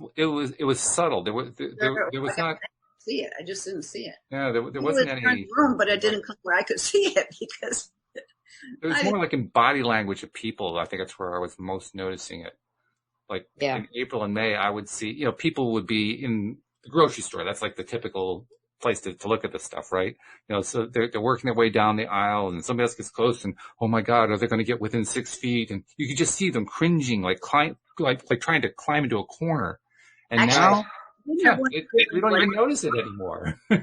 subtle. There was not. See it. I just didn't see it. Yeah, there wasn't any room, but it didn't come where I could see it because it was more like in body language of people. I think that's where I was most noticing it. Like in April and May, I would see, people would be in the grocery store. That's like the typical place to look at this stuff, right? So they're working their way down the aisle, and somebody else gets close, and oh my God, are they going to get within 6 feet? And you could just see them cringing, like trying to climb into a corner. And actually, now, we don't even notice it anymore. I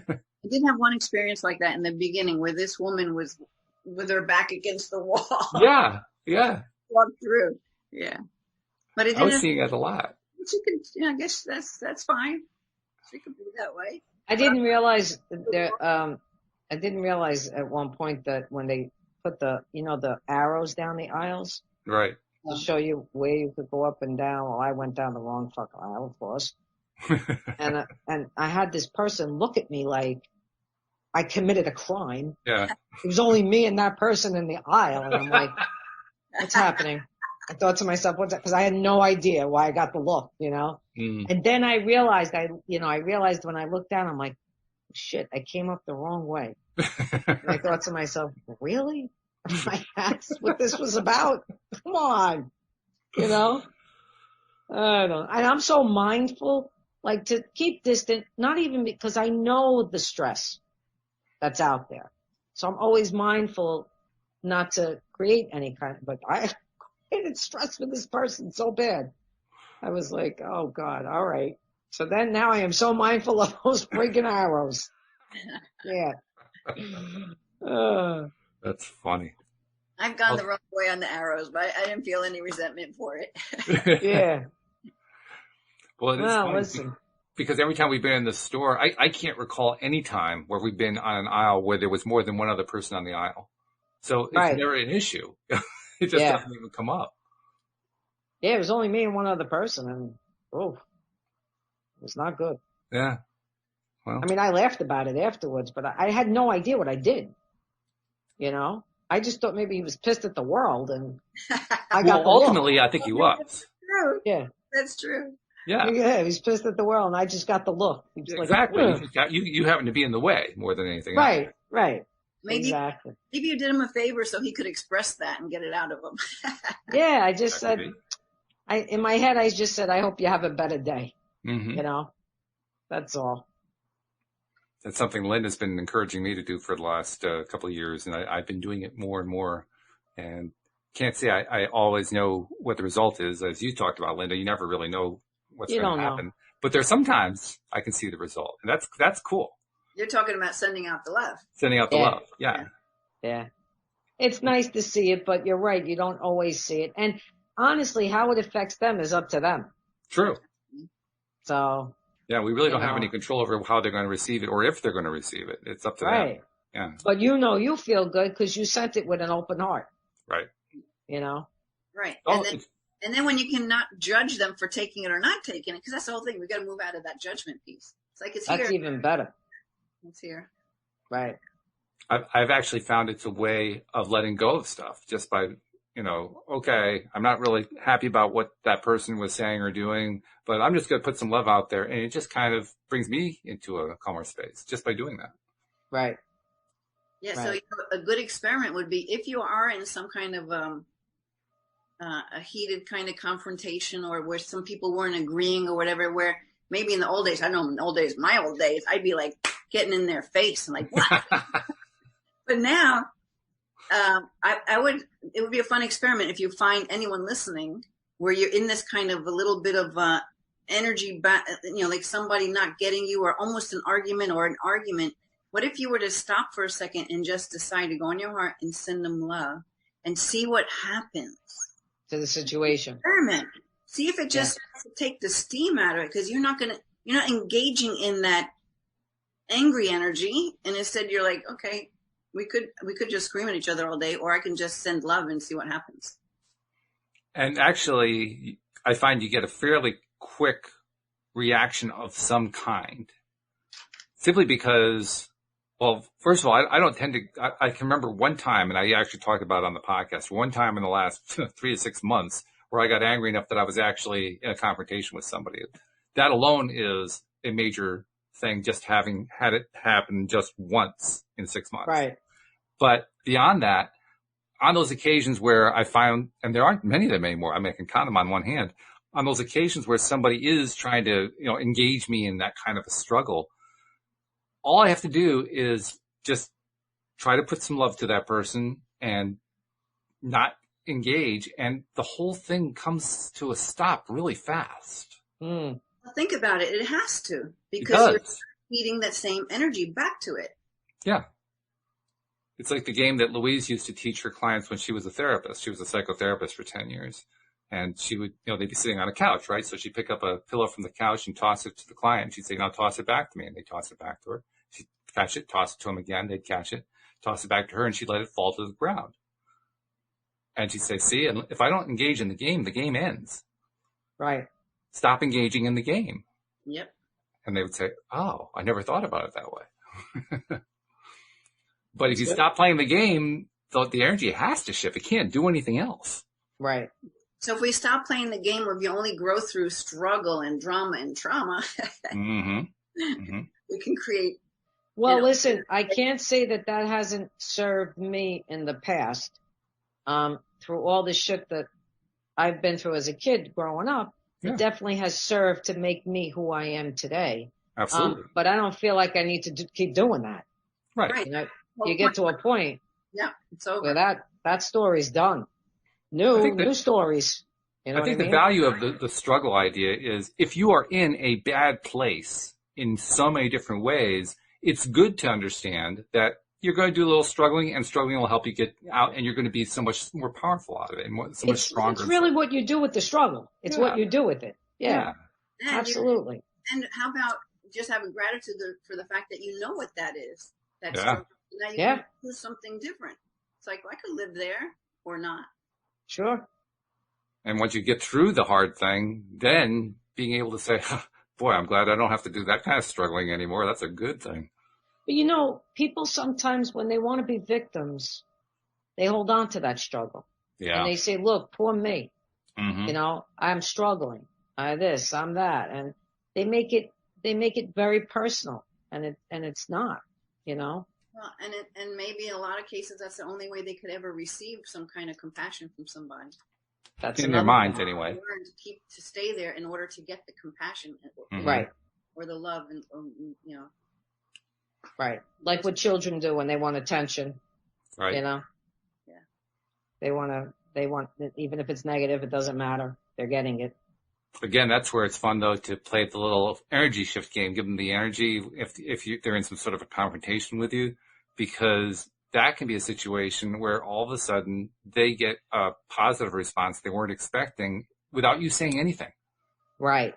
did have one experience like that in the beginning, where this woman was with her back against the wall. Yeah. Walked through. Yeah, but it didn't. I was seeing that a lot. But you could, I guess that's fine. She could be that way. I didn't realize I didn't realize at one point that when they put the arrows down the aisles, right, to show you where you could go up and down. Well, I went down the wrong fucking aisle, of course. and I had this person look at me like I committed a crime. Yeah. It was only me and that person in the aisle, and I'm like, what's happening? I thought to myself, what's that? Because I had no idea why I got the look, And then I realized, I realized when I looked down, I'm like, shit, I came up the wrong way. And I thought to myself, really? That's what this was about? Come on. I don't know. And I'm so mindful, like to keep distant, not even because I know the stress that's out there. So I'm always mindful not to create any kind of, but I created stress for this person so bad. I was like, oh God, all right. So then now I am so mindful of those freaking arrows. Yeah. That's funny. I've gone the wrong way on the arrows, but I didn't feel any resentment for it. Yeah. Well, it is funny because every time we've been in the store, I can't recall any time where we've been on an aisle where there was more than one other person on the aisle. So it's never an issue. It just doesn't even come up. Yeah, it was only me and one other person, and it was not good. Yeah. Well, I mean, I laughed about it afterwards, but I had no idea what I did. I just thought maybe he was pissed at the world, and I got ultimately, I think he was. True. Yeah, that's true. Yeah, he's pissed at the world, and I just got the look. Exactly. You happen to be in the way more than anything else. Right. Maybe you did him a favor so he could express that and get it out of him. Yeah, I just said, in my head, I just said, I hope you have a better day. Mm-hmm. That's all. That's something Linda's been encouraging me to do for the last couple of years, and I've been doing it more and more. And can't say I always know what the result is. As you talked about, Linda, you never really know what's going to happen. But there's sometimes I can see the result, and that's cool. You're talking about sending out the love. Sending out the love, yeah. It's nice to see it, but you're right. You don't always see it. And honestly, how it affects them is up to them. True. So. Yeah, we really don't have any control over how they're going to receive it or if they're going to receive it. It's up to them. Yeah. But you feel good because you sent it with an open heart. Right. Right. And then when you cannot judge them for taking it or not taking it, because that's the whole thing. We got to move out of that judgment piece. It's like it's here. That's even better. It's here. Right. I've actually found it's a way of letting go of stuff just by, okay, I'm not really happy about what that person was saying or doing, but I'm just going to put some love out there. And it just kind of brings me into a calmer space just by doing that. Right. Yeah. Right. So a good experiment would be if you are in some kind of a heated kind of confrontation or where some people weren't agreeing or whatever, where maybe in the old days, I know in the old days, my old days, I'd be like getting in their face and like, what? But now, it would be a fun experiment if you find anyone listening where you're in this kind of a little bit of energy, like somebody not getting you or almost an argument, What if you were to stop for a second and just decide to go in your heart and send them love and see what happens to the situation? Experiment. See if it just take the steam out of it, because you're not engaging in that angry energy, and instead you're like, okay, we could just scream at each other all day, or I can just send love and see what happens. And actually, I find you get a fairly quick reaction of some kind, simply because, well, first of all, I don't tend to, I can remember one time, and I actually talked about it on the podcast, one time in the last 3 to 6 months where I got angry enough that I was actually in a confrontation with somebody. That alone is a major thing, just having had it happen just once in 6 months. Right. But beyond that, on those occasions where I find, and there aren't many of them anymore, I mean, I can count them on one hand, on those occasions where somebody is trying to, engage me in that kind of a struggle, all I have to do is just try to put some love to that person and not engage, and the whole thing comes to a stop really fast. Mm. Well, think about it. It has to, because you're feeding that same energy back to it. Yeah. It's like the game that Louise used to teach her clients when she was a therapist. She was a psychotherapist for 10 years. And she would, they'd be sitting on a couch, right? So she'd pick up a pillow from the couch and toss it to the client. She'd say, now toss it back to me. And they'd toss it back to her. She'd catch it, toss it to him again. They'd catch it, toss it back to her, and she'd let it fall to the ground. And she'd say, see, and if I don't engage in the game ends. Right. Stop engaging in the game. Yep. And they would say, oh, I never thought about it that way. But if you stop playing the game, the energy has to shift. It can't do anything else. Right. So if we stop playing the game where you only grow through struggle and drama and trauma, we can create. Well, listen, I can't say that hasn't served me in the past. Through all the shit that I've been through as a kid growing up, it definitely has served to make me who I am today. Absolutely. But I don't feel like I need to keep doing that. Right. You get to a point. Yeah, it's over. Where that story's done. New stories. I think the value of the struggle idea is, if you are in a bad place in so many different ways, it's good to understand that you're going to do a little struggling, and struggling will help you get out, and you're going to be so much more powerful out of it, and so much stronger. It's really what you do with the struggle. It's what you do with it. Yeah. Absolutely. And how about just having gratitude for the fact that you know what that is? That's now you can do something different. It's like, well, I could live there or not. Sure. And once you get through the hard thing, then being able to say, boy, I'm glad I don't have to do that kind of struggling anymore. That's a good thing. But people sometimes, when they want to be victims, they hold on to that struggle. Yeah. And they say, look, poor me. Mm-hmm. I'm struggling. This, I'm that. And they make it very personal, and it's not, Well, and maybe in a lot of cases, that's the only way they could ever receive some kind of compassion from somebody. That's in their minds anyway. Learn to stay there in order to get the compassion, right, or the love, and right, like what children do when they want attention, right? Yeah, they want even if it's negative, it doesn't matter. They're getting it. Again, that's where it's fun though to play the little energy shift game. Give them the energy if they're in some sort of a confrontation with you, because that can be a situation where all of a sudden they get a positive response they weren't expecting without you saying anything. Right.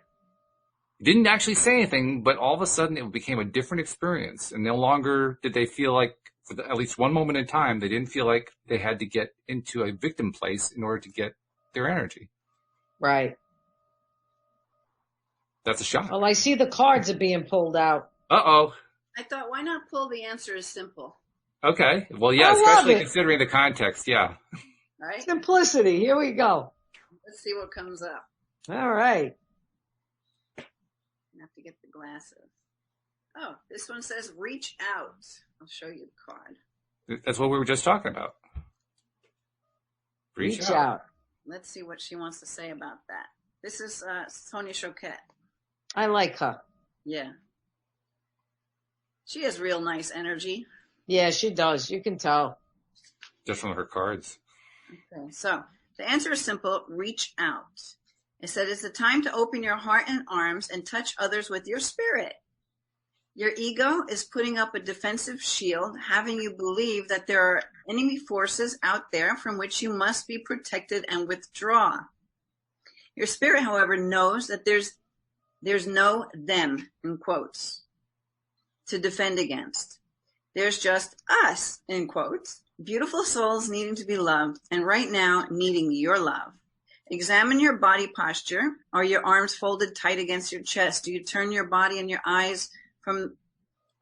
You didn't actually say anything, but all of a sudden it became a different experience. And no longer did they feel like, for at least one moment in time, they didn't feel like they had to get into a victim place in order to get their energy. Right. That's a shock. Well, I see the cards are being pulled out. Uh-oh. I thought, why not pull the answer is simple? Okay. Well, yeah, especially considering the context. Yeah. Right. Simplicity. Here we go. Let's see what comes up. All right. I have to get the glasses. Oh, this one says reach out. I'll show you the card. That's what we were just talking about. Reach out. Let's see what she wants to say about that. This is Sonia Choquette. I like her. Yeah. She has real nice energy. Yeah, she does. You can tell. Just from her cards. Okay, so the answer is simple. Reach out. It said it's the time to open your heart and arms and touch others with your spirit. Your ego is putting up a defensive shield, having you believe that there are enemy forces out there from which you must be protected and withdraw. Your spirit, however, knows that there's no them, in quotes, to defend against. There's just us, in quotes, beautiful souls needing to be loved, and right now needing your love. Examine your body posture. Are your arms folded tight against your chest? Do you turn your body and your eyes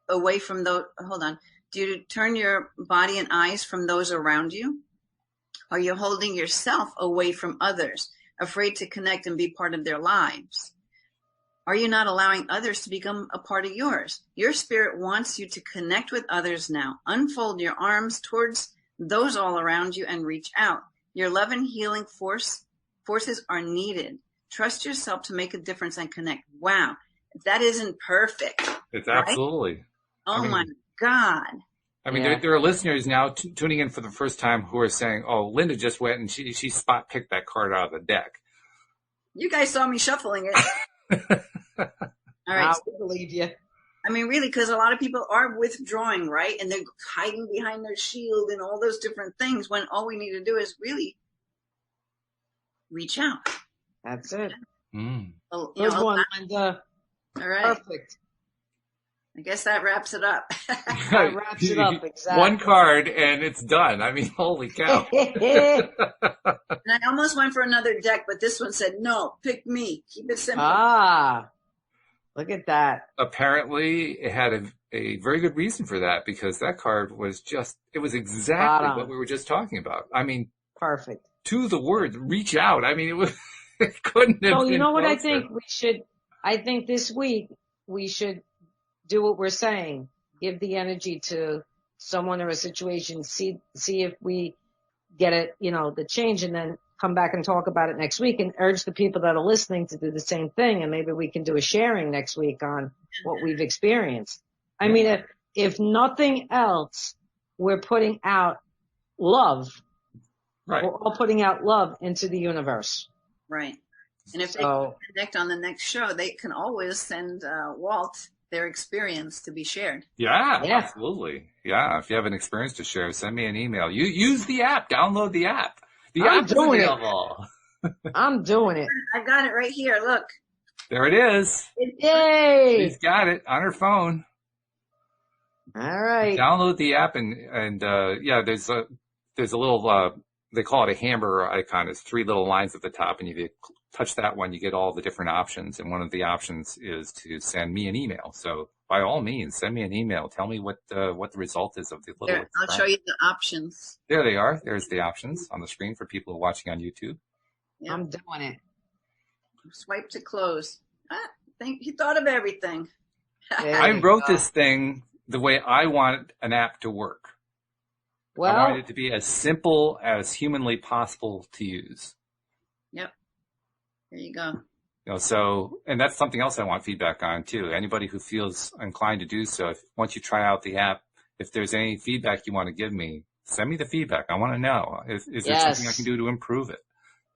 away from those? Hold on. Do you turn your body and eyes from those around you? Are you holding yourself away from others, afraid to connect and be part of their lives? Are you not allowing others to become a part of yours? Your spirit wants you to connect with others now. Unfold your arms towards those all around you and reach out. Your love and healing forces are needed. Trust yourself to make a difference and connect. Wow. If that isn't perfect. It's right? absolutely. Oh, my God. I mean, there are listeners now tuning in for the first time who are saying, oh, Linda just went and she spot picked that card out of the deck. You guys saw me shuffling it. All right. I believe you. I mean, really, because a lot of people are withdrawing, right? And they're hiding behind their shield and all those different things when all we need to do is really reach out. That's it. So, Good one, Linda. All right. Perfect. I guess that wraps it up. That wraps it up, exactly. One card and it's done. I mean, holy cow. And I almost went for another deck, but this one said, no, pick me. Keep it simple. Look at that. Apparently, it had a very good reason for that, because that card was it was exactly what we were just talking about. I mean, perfect. To the word, reach out. I mean, it couldn't have been you know what closer. I think I think this week we should do what we're saying. Give the energy to someone or a situation. See if we get it, the change, and then come back and talk about it next week, and urge the people that are listening to do the same thing. And maybe we can do a sharing next week on what we've experienced. I mean, if nothing else, we're putting out love. Right. We're all putting out love into the universe. Right. And if they can connect on the next show, they can always send Walt their experience to be shared. Yeah, absolutely. Yeah, if you have an experience to share, send me an email. You use the app. Download the app. The app is available. I'm doing it. I got it right here. Look. There it is. Yay! She's got it on her phone. All right. Download the app and there's a little they call it a hamburger icon. It's 3 little lines at the top, and if you touch that one, you get all the different options. And one of the options is to send me an email. So by all means, send me an email. Tell me what the result is of the little. There, I'll show you the options. There they are. There's the options on the screen for people watching on YouTube. Yep. I'm doing it. Swipe to close. He thought of everything. I wrote this thing the way I want an app to work. Well, I wanted it to be as simple as humanly possible to use. Yep. There you go. And that's something else I want feedback on too. Anybody who feels inclined to do so, once you try out the app, if there's any feedback you want to give me, send me the feedback. I want to know. Is there something I can do to improve it?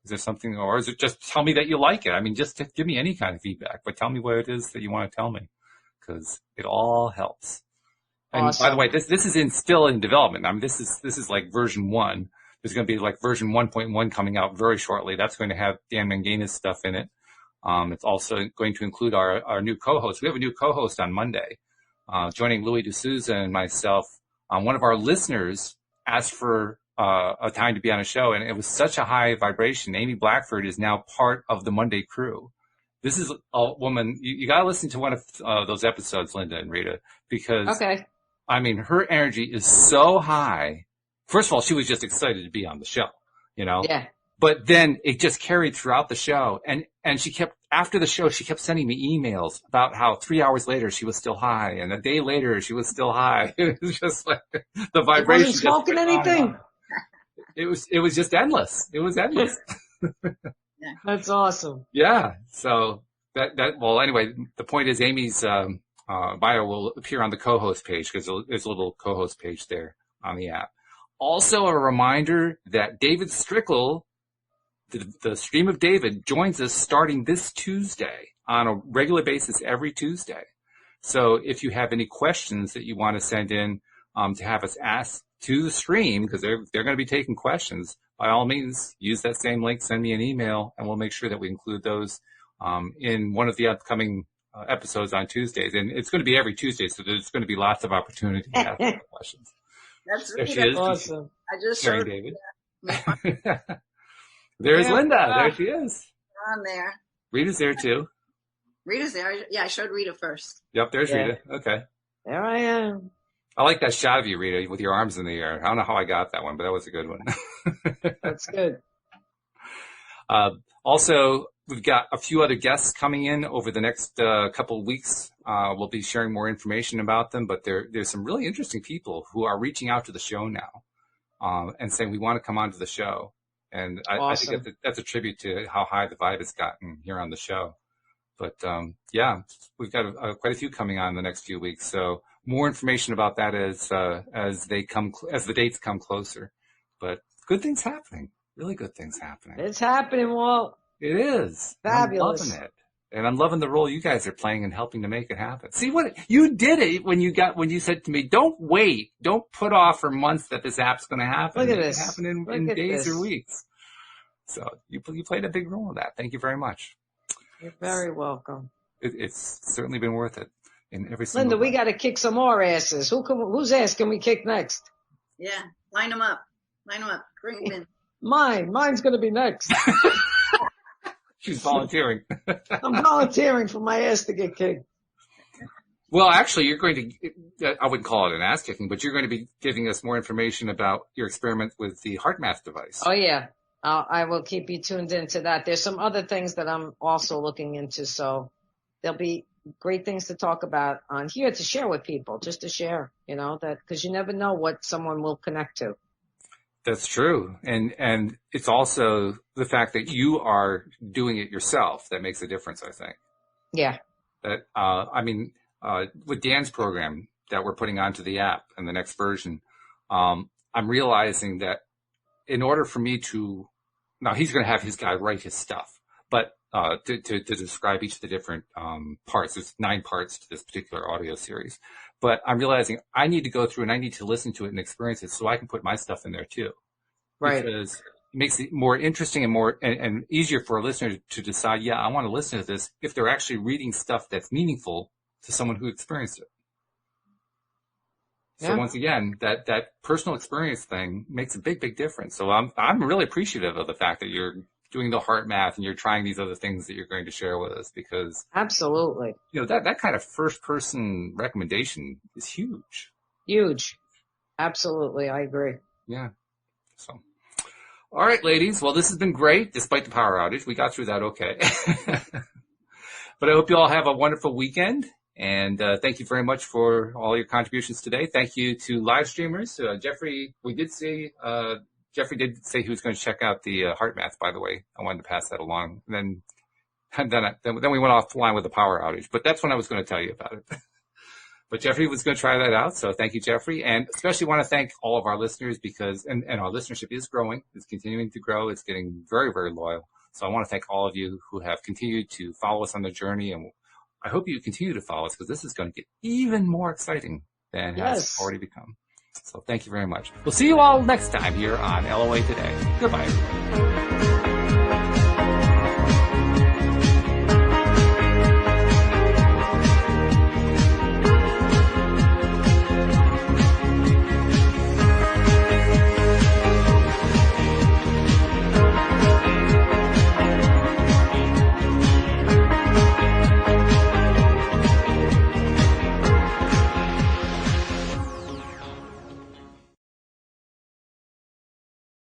Is there something, or is it just tell me that you like it? I mean, just give me any kind of feedback, but tell me what it is that you want to tell me, because it all helps. And awesome. By the way, this is still in development. I mean, this is like version 1. There's going to be like version 1.1 coming out very shortly. That's going to have Dan Mangana's stuff in it. It's also going to include our new co-host. We have a new co-host on Monday, joining Louis D'Souza and myself. One of our listeners asked for a time to be on a show, and it was such a high vibration. Amy Blackford is now part of the Monday crew. This is a woman. You got to listen to one of those episodes, Linda and Rita, because I mean, her energy is so high. First of all, she was just excited to be on the show, Yeah. But then it just carried throughout the show. And she kept, after the show, she kept sending me emails about how 3 hours later she was still high. And a day later she was still high. It was just like the vibration. Wasn't smoking anything. It was just endless. It was endless. That's awesome. Yeah. So well, anyway, the point is Amy's, bio will appear on the co-host page, because there's a little co-host page there on the app. Also, a reminder that David Strickle, the Stream of David, joins us starting this Tuesday on a regular basis every Tuesday So if you have any questions that you want to send in to have us ask to the stream, because they're going to be taking questions, by all means, use that same link, send me an email, and we'll make sure that we include those in one of the upcoming episodes on Tuesdays. And it's going to be every Tuesday, so there's going to be lots of opportunity to ask questions. That's there she is. Awesome. I just Sharing heard David. There's Linda. There she is. on there. Rita's there too. Rita's there. Yeah, I showed Rita first. Yep, there's Rita. Okay. There I am. I like that shot of you, Rita, with your arms in the air. I don't know how I got that one, but that was a good one. That's good. Also, we've got a few other guests coming in over the next couple of weeks. We'll be sharing more information about them, but there's some really interesting people who are reaching out to the show now and saying, we want to come onto the show. And I think that's a tribute to how high the vibe has gotten here on the show. But yeah, we've got quite a few coming on in the next few weeks. So more information about that as the dates come closer. But good things happening, really good things happening. It's happening, Walt. It is. Fabulous. I'm loving it. And I'm loving the role you guys are playing and helping to make it happen. See what you did it when you said to me, don't wait, don't put off for months that this app's going to happen. Look at this. It happen in days or weeks. So you played a big role in that. Thank you very much. You're very welcome. It's certainly been worth it in every single Linda, we got to kick some more asses. Whose ass can we kick next? Yeah, line them up. Bring them in. Mine's going to be next. She's volunteering. I'm volunteering for my ass to get kicked. Well, actually, you're going to, I wouldn't call it an ass kicking, but you're going to be giving us more information about your experiment with the HeartMath device. Oh, yeah. I will keep you tuned into that. There's some other things that I'm also looking into, so there'll be great things to talk about on here to share with people, just to share, that because you never know what someone will connect to. That's true. And it's also the fact that you are doing it yourself that makes a difference, I think. Yeah. That, with Dan's program that we're putting onto the app in the next version, I'm realizing that in order for me to, now he's going to have his guy write his stuff, but to describe each of the different parts, there's 9 parts to this particular audio series. But I'm realizing I need to go through and I need to listen to it and experience it so I can put my stuff in there too. Right. Because it makes it more interesting and more and easier for a listener to decide, yeah, I want to listen to this if they're actually reading stuff that's meaningful to someone who experienced it. So once again, that personal experience thing makes a big, big difference. So I'm really appreciative of the fact that you're doing the HeartMath and you're trying these other things that you're going to share with us, because absolutely, that kind of first person recommendation is huge. Huge. Absolutely. I agree. Yeah. So, all right, ladies. Well, this has been great despite the power outage. We got through that okay. But I hope you all have a wonderful weekend. And thank you very much for all your contributions today. Thank you to live streamers. Jeffrey, Jeffrey did say he was going to check out the HeartMath, by the way. I wanted to pass that along. And then we went off the line with the power outage. But that's when I was going to tell you about it. But Jeffrey was going to try that out. So thank you, Jeffrey. And especially want to thank all of our listeners because, and our listenership is growing. It's continuing to grow. It's getting very, very loyal. So I want to thank all of you who have continued to follow us on the journey. And I hope you continue to follow us because this is going to get even more exciting than it has already become. So thank you very much. We'll see you all next time here on LOA Today. Goodbye.